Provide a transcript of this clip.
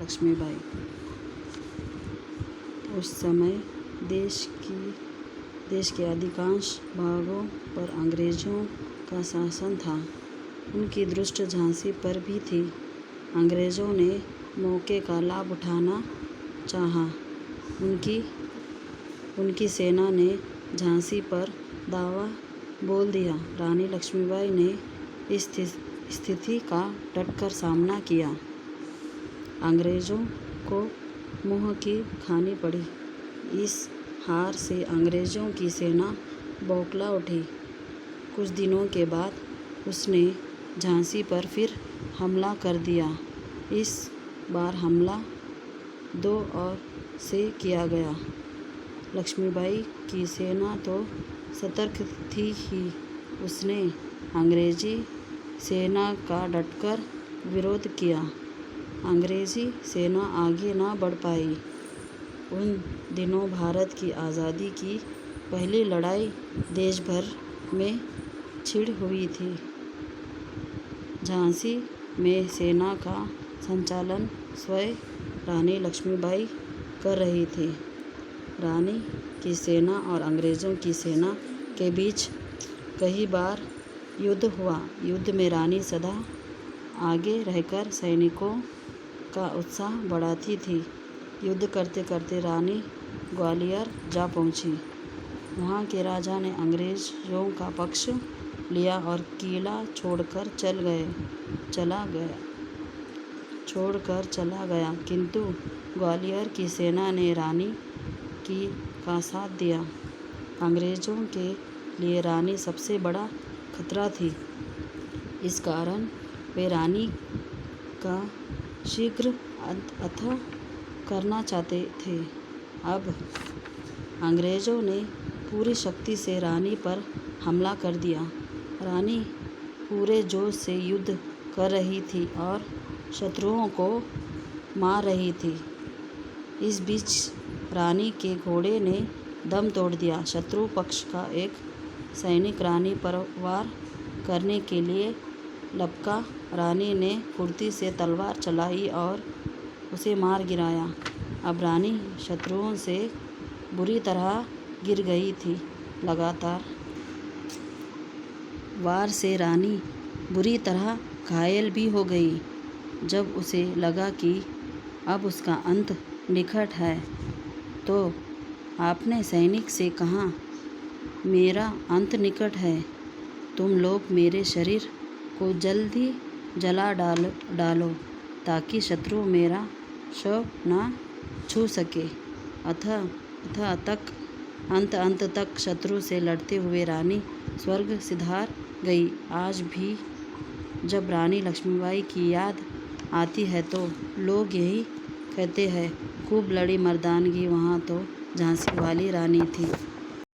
लक्ष्मीबाई। उस समय देश के अधिकांश भागों पर अंग्रेज़ों का शासन था। उनकी दृष्टि झांसी पर भी थी। अंग्रेज़ों ने मौके का लाभ उठाना चाहा। उनकी सेना ने झांसी पर दावा बोल दिया। रानी लक्ष्मीबाई ने इस स्थिति का डटकर सामना किया। अंग्रेज़ों को मुँह की खानी पड़ी। इस हार से अंग्रेज़ों की सेना बौखला उठी। कुछ दिनों के बाद उसने झांसी पर फिर हमला कर दिया। इस बार हमला 2 ओर से किया गया। लक्ष्मीबाई की सेना तो सतर्क थी ही, उसने अंग्रेज़ी सेना का डटकर विरोध किया। अंग्रेज़ी सेना आगे न बढ़ पाई। उन दिनों भारत की आज़ादी की पहली लड़ाई देश भर में छिड़ हुई थी। झांसी में सेना का संचालन स्वयं रानी लक्ष्मीबाई कर रही थी। रानी की सेना और अंग्रेज़ों की सेना के बीच कई बार युद्ध हुआ। युद्ध में रानी सदा आगे रहकर सैनिकों का उत्साह बढ़ाती थी। युद्ध करते करते रानी ग्वालियर जा पहुंची। वहां के राजा ने अंग्रेज़ों का पक्ष लिया और किला छोड़कर चला गया, किंतु ग्वालियर की सेना ने रानी का साथ दिया। अंग्रेज़ों के लिए रानी सबसे बड़ा खतरा थी। इस कारण वे रानी का शीघ्र अंत करना चाहते थे। अब अंग्रेज़ों ने पूरी शक्ति से रानी पर हमला कर दिया। रानी पूरे जोश से युद्ध कर रही थी और शत्रुओं को मार रही थी। इस बीच रानी के घोड़े ने दम तोड़ दिया। शत्रु पक्ष का एक सैनिक रानी पर वार करने के लिए लपका। रानी ने फुर्ती से तलवार चलाई और उसे मार गिराया। अब रानी शत्रुओं से बुरी तरह गिर गई थी। लगातार वार से रानी बुरी तरह घायल भी हो गई। जब उसे लगा कि अब उसका अंत निकट है, तो आपने सैनिक से कहा, मेरा अंत निकट है, तुम लोग मेरे शरीर को जल्दी जला डालो ताकि शत्रु मेरा शव न छू सके। अंत तक शत्रु से लड़ते हुए रानी स्वर्ग सिधार गई। आज भी जब रानी लक्ष्मीबाई की याद आती है तो लोग यही कहते हैं, खूब लड़ी मर्दानगी वहाँ तो झांसी वाली रानी थी।